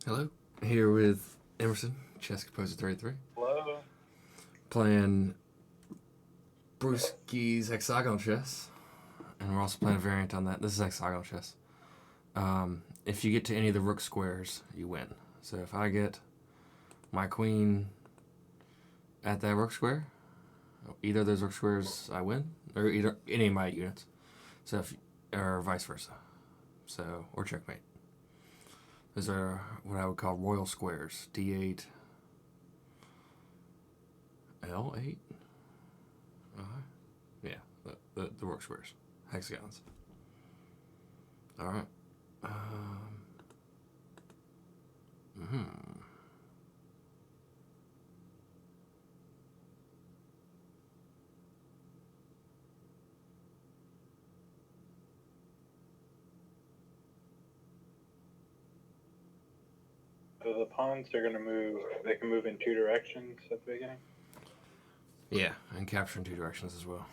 Hello. Here with Emerson, Chess Composer 33. Hello. Playing Brusky's Hexagonal Chess. And we're also playing a variant on that. This is Hexagonal Chess. If you get to any of the rook squares, you win. So if I get my queen at that rook square, either of those rook squares, I win. Or either any of my units. So or vice versa. So, or checkmate. Those are what I would call royal squares. D8, L8? Yeah, the rook squares. Hexagons. Alright. So the pawns are going to move, they can move in two directions at the beginning? Yeah, and capture in two directions as well.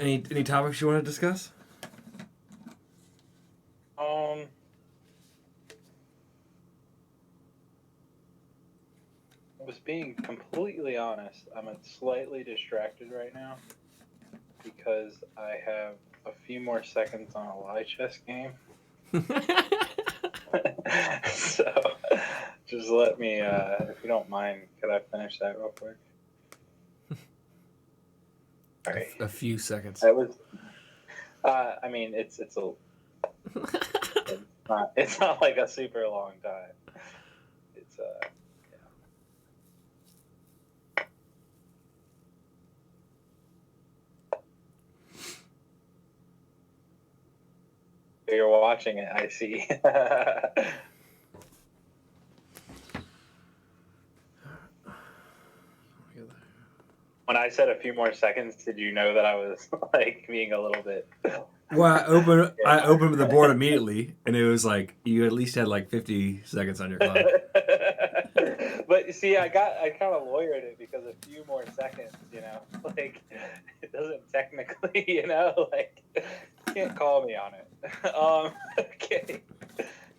Any topics you want to discuss? I was being completely honest. I'm slightly distracted right now because I have a few more seconds on a live chess game. So just let me, if you don't mind, could I finish that real quick? All right. A few seconds. That was. I mean, it's not like a super long time. It's You're watching it, I see. When I said a few more seconds, did you know that I was like being a little bit? Well, I opened the board immediately, and it was like you at least had like 50 seconds on your clock. But see, I kind of lawyered it because a few more seconds, like it doesn't technically, like you can't call me on it. Okay,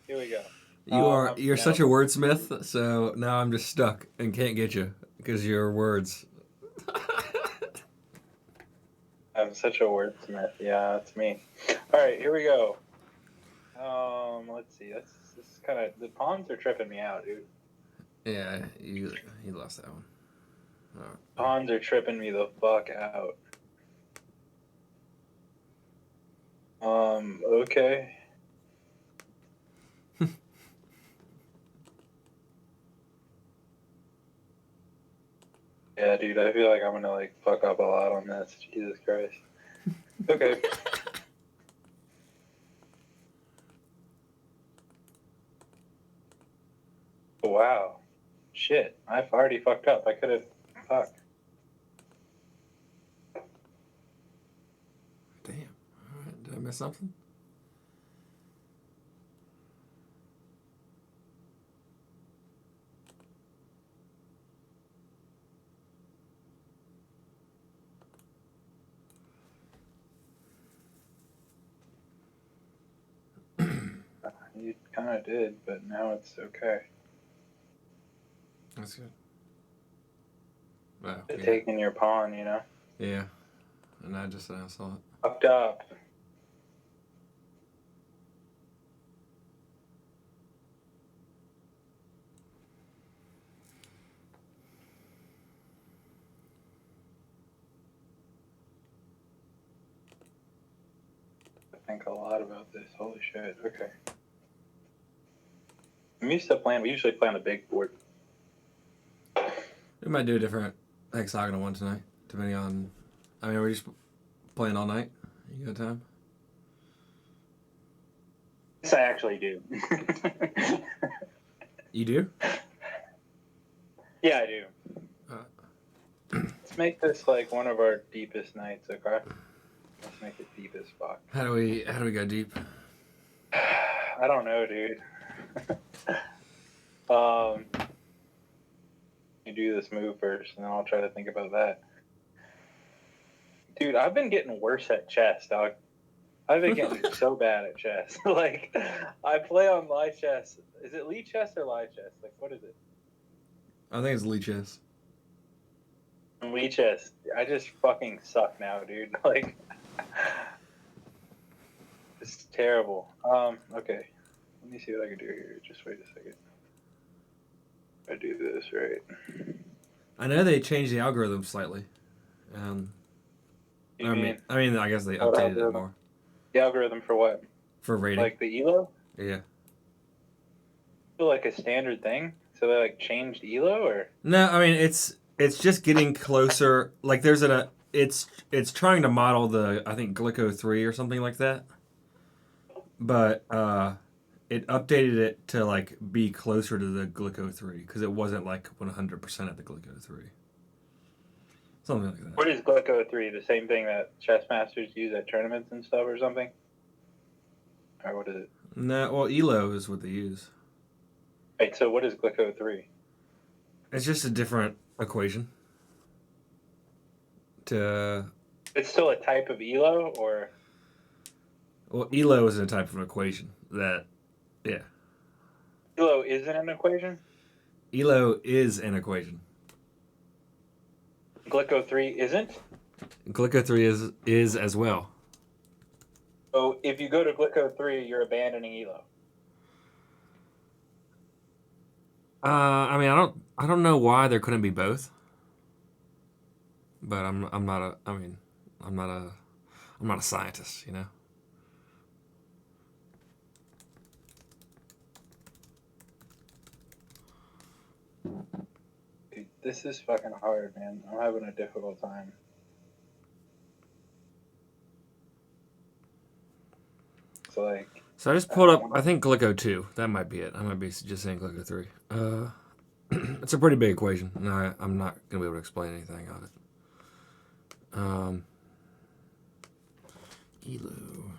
here we go. You're such a wordsmith, so now I'm just stuck and can't get you because your words. I'm such a wordsmith. Yeah, that's me. All right, here we go. Let's see. This is kind of, the pawns are tripping me out, dude. Yeah, you lost that one. Right. Pawns are tripping me the fuck out. Okay. Yeah, dude, I feel like I'm gonna like fuck up a lot on this. Jesus Christ. Okay. Wow. Shit. I've already fucked up. I could have. Fuck. Damn. All right. Did I miss something? You kind of did, but now it's okay. That's good. Wow. Yeah. Taking your pawn, Yeah. And I saw it. Fucked up. think a lot about this. Holy shit. Okay. I'm used to playing. We usually play on the big board. We might do a different hexagonal one tonight, depending on. I mean, we're just playing all night. You got time? Yes, I actually do. You do? Yeah, I do. Let's make this like one of our deepest nights, okay? Let's make it deep as fuck. How do we go deep? I don't know, dude. You do this move first, and then I'll try to think about that. Dude, I've been getting worse at chess, dog. I've been getting so bad at chess. Like, I play on live chess. Is it Lee chess or live chess? Like, what is it? I think it's Lee chess. Lee chess. I just fucking suck now, dude. Like, it's terrible. Okay. Let me see what I can do here. Just wait a second. I do this right. I know they changed the algorithm slightly. I mean, I guess they updated it more. The algorithm for what? For rating. Like the ELO? Yeah. Like a standard thing? So they like changed ELO or? No, I mean it's just getting closer. Like there's it's trying to model the I think Glico 3 or something like that. But it updated it to like be closer to the Glico 3 because it wasn't like 100% at the Glico 3. Something like that. What is Glico 3? The same thing that chess masters use at tournaments and stuff or something? Or what is it? No, well ELO is what they use. Wait, so what is Glico 3? It's just a different equation. It's still a type of ELO or? Well, ELO is a type of equation that, yeah. ELO isn't an equation? ELO is an equation. Glico 3 isn't? Glico 3 is as well. So if you go to Glico 3, you're abandoning ELO. I mean, I don't know why there couldn't be both. But I'm not a scientist, you know. Dude, this is fucking hard, man. I'm having a difficult time. So like. So I just pulled up. I think Glico 2. That might be it. I might be just saying Glico 3. It's a pretty big equation, and I'm not gonna be able to explain anything on it. ELO.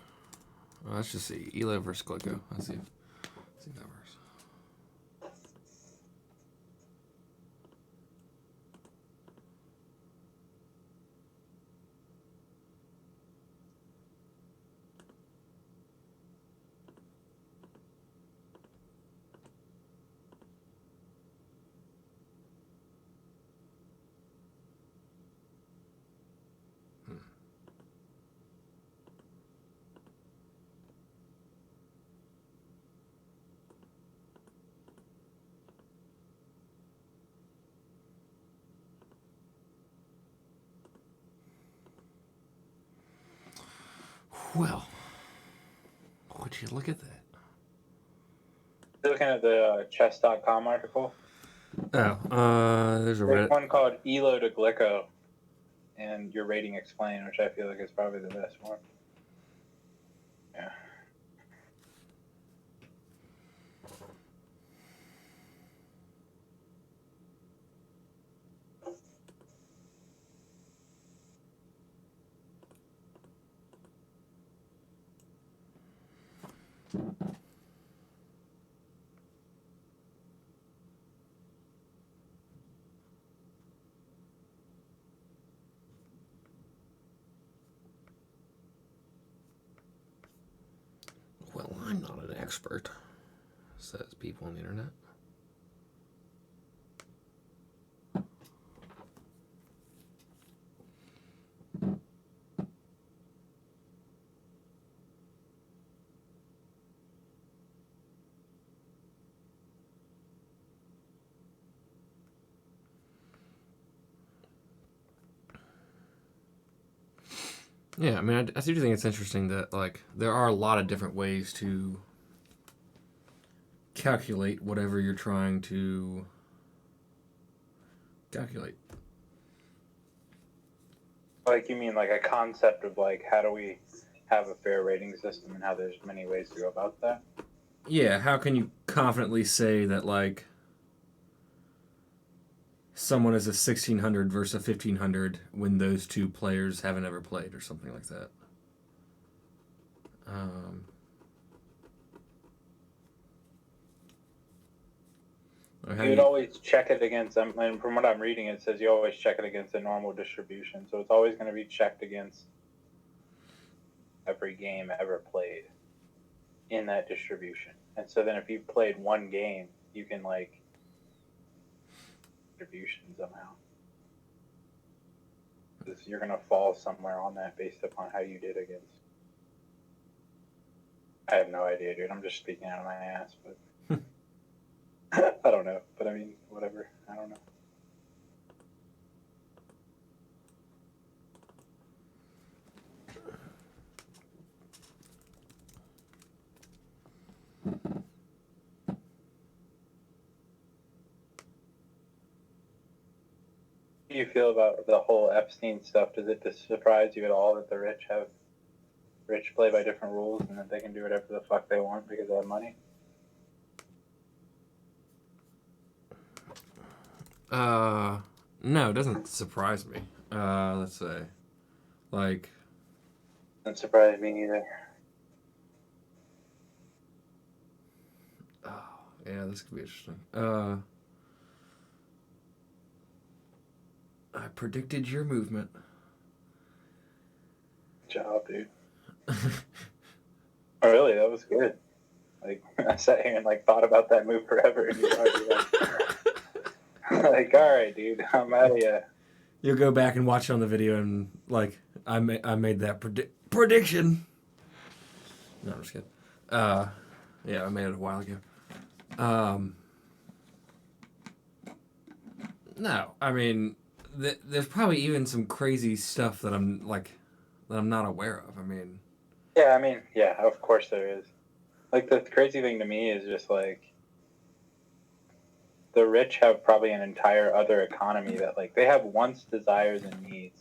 Well, let's just see. ELO versus Glico. Let's see if that works. Well, would you look at that? Looking at the chess.com article. Oh, there's a There's Reddit. one called ELO to Glico, and your rating explained, which I feel like is probably the best one. Yeah. Well, I'm not an expert, says people on the internet. Yeah, I mean, I do think it's interesting that, like, there are a lot of different ways to calculate whatever you're trying to calculate. Like, you mean like a concept of like, how do we have a fair rating system and how there's many ways to go about that? Yeah, how can you confidently say that, like, someone is a 1600 versus a 1500 when those two players haven't ever played or something like that? You would always check it against, and from what I'm reading, it says you always check it against a normal distribution. So it's always going to be checked against every game ever played in that distribution. And so then if you've played one game, you can, like, distribution somehow. Because you're going to fall somewhere on that based upon how you did against. I have no idea, dude. I'm just speaking out of my ass, but. I don't know, but I mean, whatever. I don't know. How do you feel about the whole Epstein stuff? Does it surprise you at all that the rich play by different rules and that they can do whatever the fuck they want because they have money? No, it doesn't surprise me. Let's say, like, Doesn't surprise me either. oh, yeah, this could be interesting. I predicted your movement. Good job, dude. Oh, really? That was good. Like, I sat here and, like, thought about that move forever, and you already, like, all right, dude, I'm out of here. You'll go back and watch it on the video, and, like, I made that prediction. No, I'm just kidding. Yeah, I made it a while ago. No, I mean, there's probably even some crazy stuff that I'm not aware of. I mean, Yeah, of course there is. Like, the crazy thing to me is just, like, the rich have probably an entire other economy that, like, they have wants, desires, and needs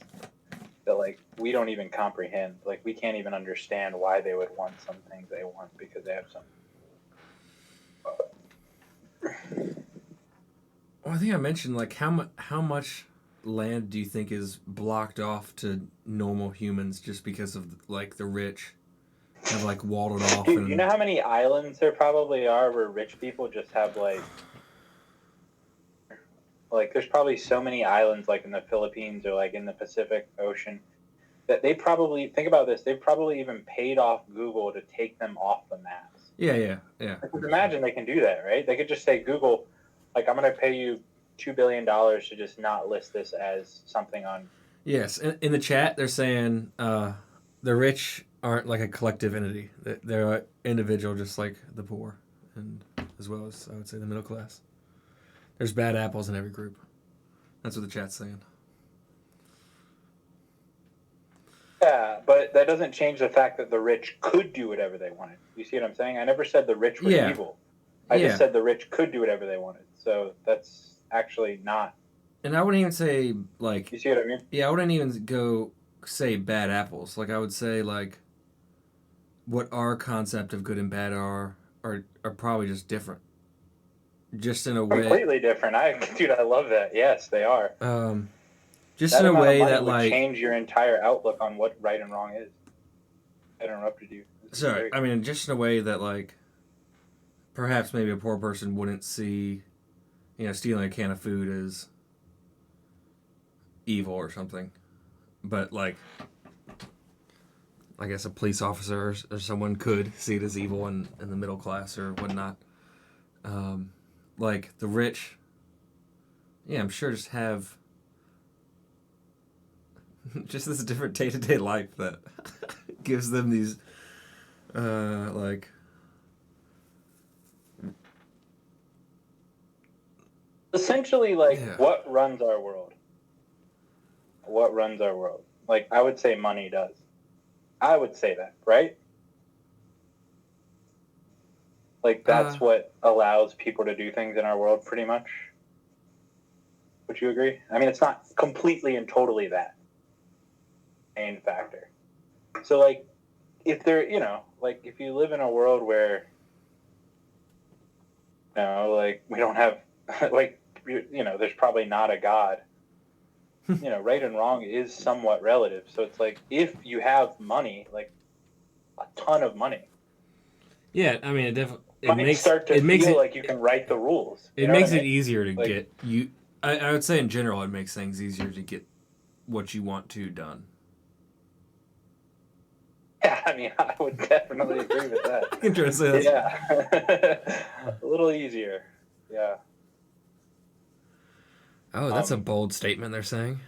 that, like, we don't even comprehend. Like, we can't even understand why they would want some things they want because they have some. well, I think I mentioned, like, how much land do you think is blocked off to normal humans just because of, like, the rich have, like, walled it off? Dude, you know how many islands there probably are where rich people just have, like, there's probably so many islands, like, in the Philippines or, like, in the Pacific Ocean that they probably, think about this, they've probably even paid off Google to take them off the maps. Yeah. Imagine they can do that, right? They could just say, Google, like, I'm going to pay you $2 billion to just not list this as something on. Yes, in the chat they're saying the rich aren't like a collective entity. They're an individual, just like the poor, and as well as, I would say, the middle class. There's bad apples in every group. That's what the chat's saying. Yeah, but that doesn't change the fact that the rich could do whatever they wanted. You see what I'm saying? I never said the rich were evil. I just said the rich could do whatever they wanted. So that's actually not. And I wouldn't even say, like... You see what I mean? Yeah, I wouldn't even go say bad apples. Like, I would say, like, what our concept of good and bad are probably just different. Just in a way... Completely different. Dude, I love that. Yes, they are. Just in a way that, would like... change your entire outlook on what right and wrong is. I interrupted you. Sorry, I mean, just in a way that, like, perhaps maybe a poor person wouldn't see, stealing a can of food as evil or something. But, like, I guess a police officer or someone could see it as evil in the middle class or whatnot. Like, the rich, I'm sure just have just this different day-to-day life that gives them these, like... Essentially, like, what runs our world? What runs our world? Like, I would say money does. I would say that, right? Like, that's what allows people to do things in our world, pretty much. Would you agree? I mean, it's not completely and totally that main factor. So, like, if there, you know, like, if you live in a world where, you know, like, we don't have, like, you know, there's probably not a God. You know, right and wrong is somewhat relative. So it's like, if you have money, like a ton of money, Yeah, I mean, it makes feel like you can write the rules. It makes it easier to get you. I would say in general, it makes things easier to get what you want to done. Yeah, I mean, I would definitely agree with that. I can try to say that. Yeah, a little easier. Yeah. Oh, that's a bold statement they're saying.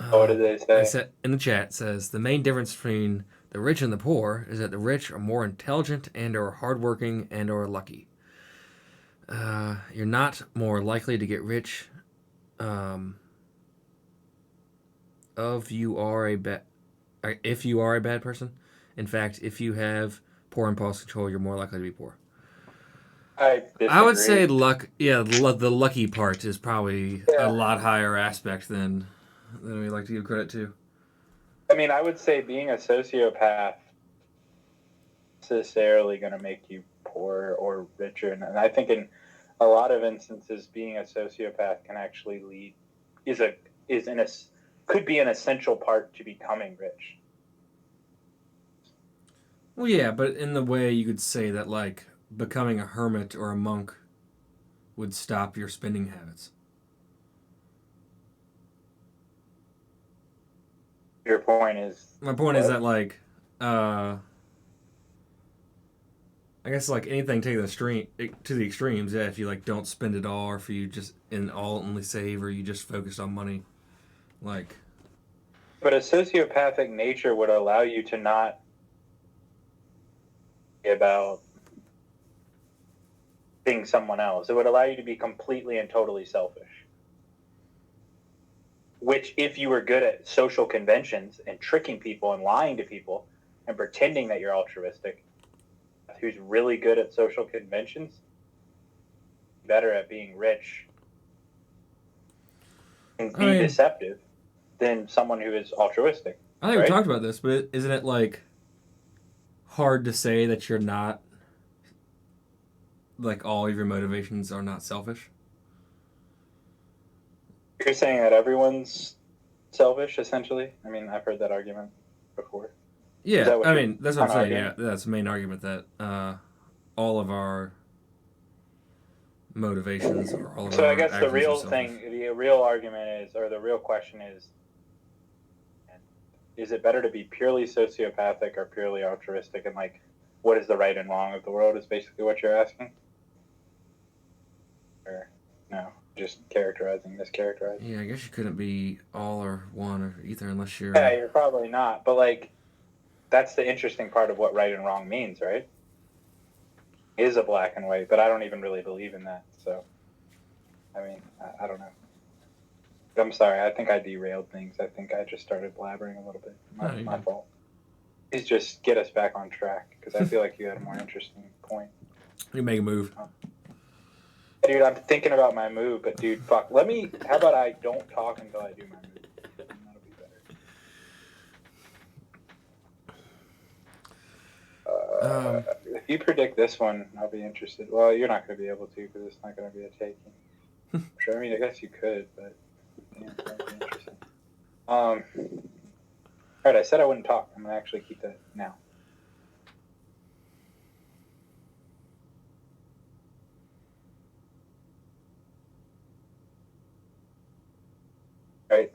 What did they say? In the chat, it says, the main difference between the rich and the poor is that the rich are more intelligent and or hardworking and or lucky. You're not more likely to get rich if you are a bad person. In fact, if you have poor impulse control, you're more likely to be poor. I would say luck. Yeah, the lucky part is probably a lot higher aspect than we like to give credit to. I mean, I would say being a sociopath necessarily going to make you poorer or richer, and I think in a lot of instances, being a sociopath can actually could be an essential part to becoming rich. Well, yeah, but in the way you could say that, like, becoming a hermit or a monk would stop your spending habits. Your point is... My point is that, like, I guess, like, anything taken to the extremes, yeah, if you, like, don't spend it all, or if you just only save, or you just focus on money, like... But a sociopathic nature would allow you to not about being someone else. It would allow you to be completely and totally selfish. Which, if you were good at social conventions and tricking people and lying to people and pretending that you're altruistic, who's really good at social conventions, better at being rich and be deceptive than someone who is altruistic. I think we talked about this, but isn't it, like, hard to say that you're not, like, all of your motivations are not selfish? You're saying that everyone's selfish, essentially? I mean, I've heard that argument before. Yeah, I mean, that's what I'm saying. Yeah, that's the main argument, that all of our motivations or all of our... So I guess the real argument is, or the real question is it better to be purely sociopathic or purely altruistic? And, like, what is the right and wrong of the world is basically what you're asking? Or no, just mischaracterizing? Yeah, I guess you couldn't be all or one or either unless you're... Yeah, you're probably not. But, like, that's the interesting part of what right and wrong means, right? It is a black and white, but I don't even really believe in that. So, I mean, I don't know. I'm sorry. I think I derailed things. I think I just started blabbering a little bit. My fault. Please just get us back on track, because I feel like you had a more interesting point. You make a move. Dude, I'm thinking about my move, but dude, fuck. How about I don't talk until I do my move? That'll be better. If you predict this one, I'll be interested. Well, you're not going to be able to, because it's not going to be a taking. Sure, I mean, I guess you could, but yeah, that'd be interesting. All right, I said I wouldn't talk. I'm going to actually keep that now. Right.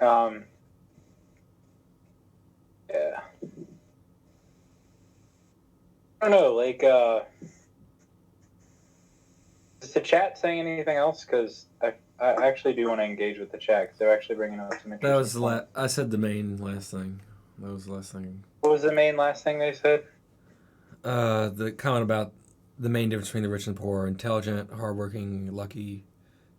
Yeah. I don't know, like, is the chat saying anything else? Because I actually do want to engage with the chat, because they're actually bringing up some interesting points. I said the main last thing. That was the last thing. What was the main last thing they said? The comment about the main difference between the rich and the poor: intelligent, hardworking, lucky.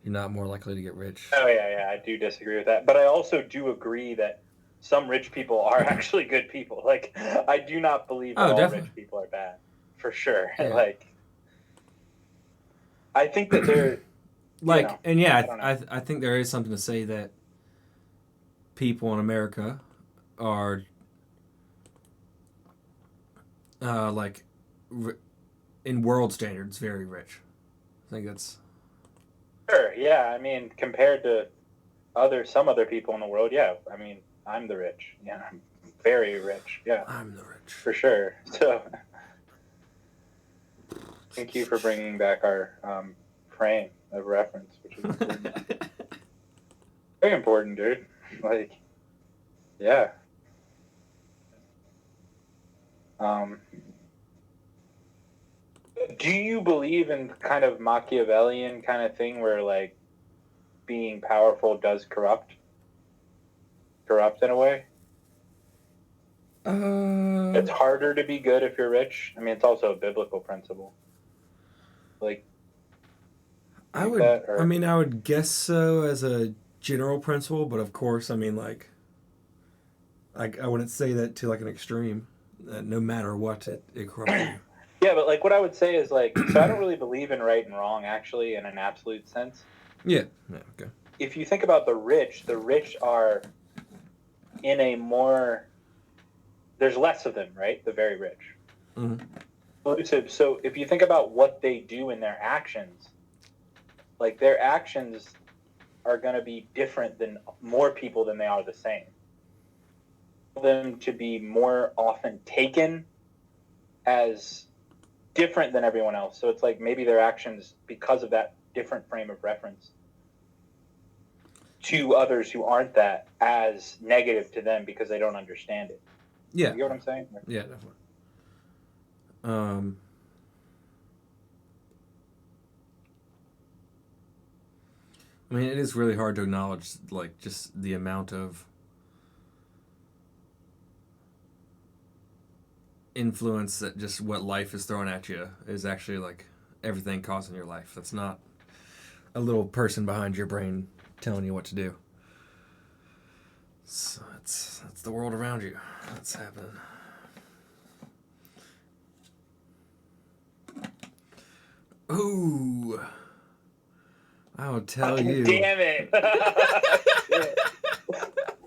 You're not more likely to get rich. Oh, yeah, I do disagree with that. But I also do agree that some rich people are actually good people. Like, I do not believe that all definitely. rich people are bad, for sure. Yeah. Like, I think that they're like, and yeah, I don't know. I think there is something to say that people in America are like in world standards very rich. I think that's Sure, yeah. I mean, compared to some other people in the world, yeah. I mean, I'm the rich. Yeah, I'm very rich. Yeah, I'm the rich. for sure. So, thank you for bringing back our frame of reference, which is important. Very important, dude. Like, yeah. Do you believe in kind of Machiavellian kind of thing where like being powerful does corrupt in a way? It's harder to be good if you're rich. I mean, it's also a biblical principle. Like, I would guess so as a general principle, but of course, I mean, like I wouldn't say that to like an extreme. No matter what, it corrupts you. Yeah, but like what I would say is like, so I don't really believe in right and wrong actually in an absolute sense. Yeah. Okay. If you think about the rich are in a more, there's less of them, right? The very rich. Mm-hmm. So if you think about what they do in their actions, like their actions are going to be different than more people than they are the same. Them to be more often taken as different than everyone else. So it's like maybe their actions, because of that different frame of reference, to others who aren't that, as negative to them because they don't understand it. Yeah. You get what I'm saying? Yeah, definitely. I mean, it is really hard to acknowledge, like, just the amount of influence that just what life is throwing at you is actually, like, everything causing your life. That's not a little person behind your brain telling you what to do. So that's the world around you. That's happening. Ooh. I'll tell you. Damn it.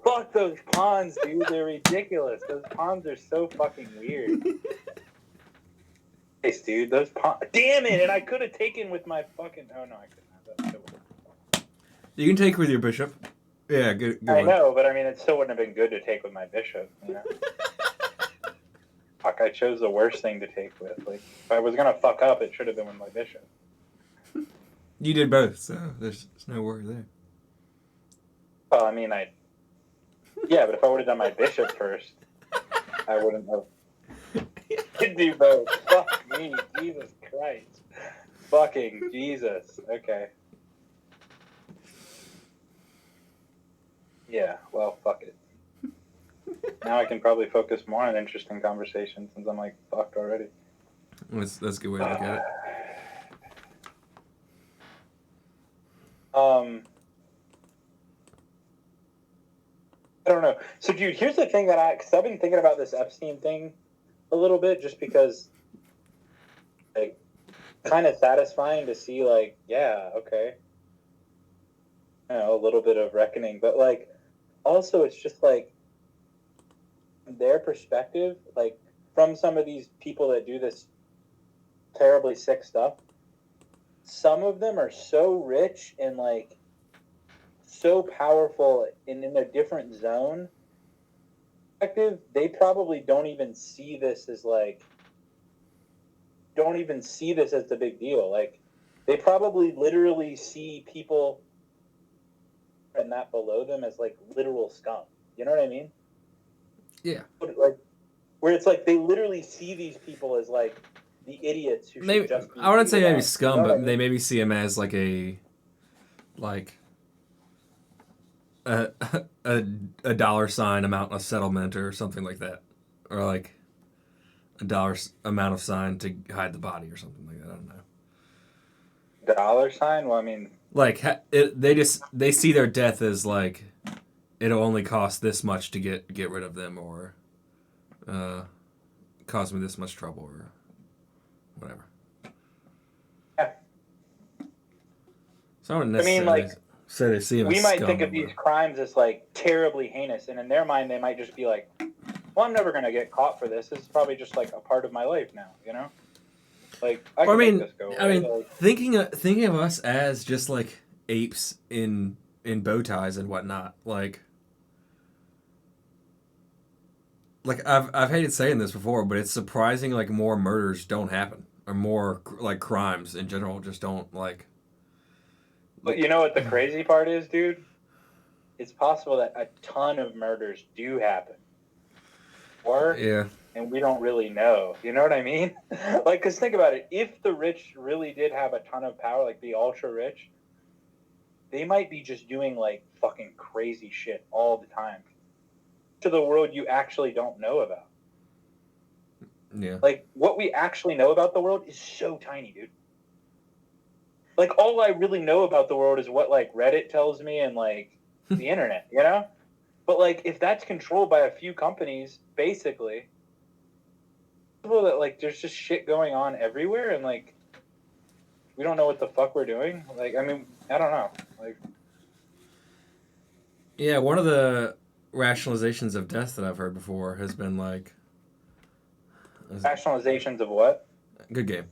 Fuck those pawns, dude. They're ridiculous. Those pawns are so fucking weird. Nice, dude. Those pawns. Damn it. And I could have taken with my fucking. Oh, no, I couldn't have that. You can take with your bishop. Yeah, good I one. know, but I mean, it still wouldn't have been good to take with my bishop, you know? Fuck, I chose the worst thing to take with. Like, if I was going to fuck up, it should have been with my bishop. You did both, so there's no worry there. Well, I mean, yeah, but if I would have done my bishop first, I wouldn't have. Could do both. Fuck me, Jesus Christ. Fucking Jesus. Okay. Yeah, well, fuck it. Now I can probably focus more on interesting conversation since I'm like fucked already. That's a good way to look at it. I don't know. So, dude, here's the thing because I've been thinking about this Epstein thing a little bit, just because, like, kind of satisfying to see, like, yeah, okay, you know, a little bit of reckoning, but like, also it's just like, from their perspective, like, from some of these people that do this terribly sick stuff, some of them are so rich and like so powerful and in a different zone perspective, they probably don't even see this as the big deal. Like, they probably literally see people and that below them as like literal scum. You know what I mean? Yeah. Like, where it's like they literally see these people as like the idiots who should just be. I wouldn't say maybe scum, you know but I mean? they maybe see him as like a dollar sign amount of settlement or something like that, or like a dollar amount of sign to hide the body or something like that. I don't know. Dollar sign? Well, I mean, like they see their death as like it'll only cost this much to get rid of them, or cause me this much trouble, or whatever. Yeah. So I wouldn't I mean, necessarily like, say they see him as we might scum, think of or these crimes as like terribly heinous, and in their mind, they might just be like, "Well, I'm never gonna get caught for this. This is probably just like a part of my life now, you know? Like, I can make this go away." I mean, like, thinking of us as just like apes in bow ties and whatnot, like I've hated saying this before, but it's surprising like more murders don't happen, or more like crimes in general just don't like. but you know what the crazy part is, dude? It's possible that a ton of murders do happen, or Yeah. and we don't really know. You know what I mean? Like, because think about it. If the rich really did have a ton of power, like the ultra rich, they might be just doing like fucking crazy shit all the time to the world you actually don't know about. Yeah. Like, what we actually know about the world is so tiny, dude. Like, all I really know about the world is what like Reddit tells me and like the internet, you know? But like, if that's controlled by a few companies, basically, people that like there's just shit going on everywhere, and like we don't know what the fuck we're doing. Like, I mean, I don't know. Like, Yeah, one of the rationalizations of death that I've heard before has been like rationalizations of what? good game.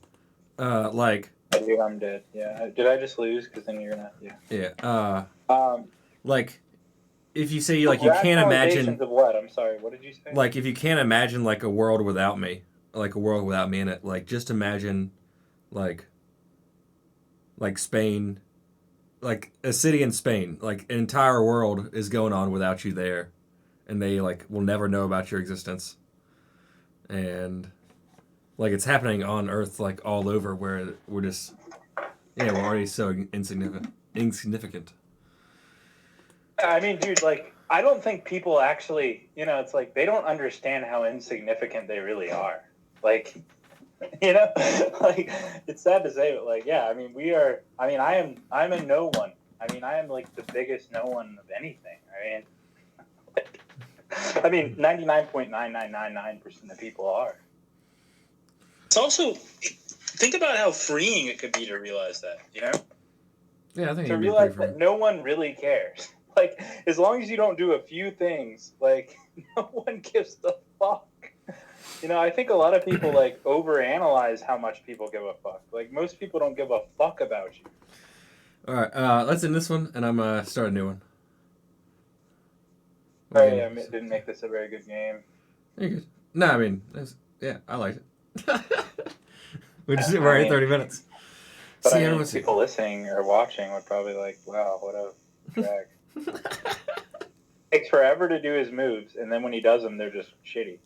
Like Dude, I'm dead. Yeah. Did I just lose? Because then you're gonna. Yeah. yeah. Um. Like if you say like you can't imagine of what? I'm sorry. What did you say? like if you can't imagine like a world without me, like a world without me in it, like just imagine like Spain, like a city in Spain, like an entire world is going on without you there, and they like will never know about your existence, and like it's happening on Earth like all over where we're just we're already so insignificant. I mean, dude, like, I don't think people actually, it's like they don't understand how insignificant they really are. Like, like, it's sad to say, but like, yeah, I mean, I'm a no one. I mean, I am like the biggest no one of anything. I mean, 99.9999% of people are. It's also, think about how freeing it could be to realize that, Yeah, I think to realize that no one really cares. Like, as long as you don't do a few things, like, no one gives a fuck. I think a lot of people, like, overanalyze how much people give a fuck. Like, most people don't give a fuck about you. All right, let's end this one, and I'm going to start a new one. Sorry, I didn't make this a very good game. You're good. No, I mean, I liked it. We're at 30 minutes. But I mean, people listening or watching would probably like, wow, what a drag. Takes forever to do his moves, and then when he does them, they're just shitty.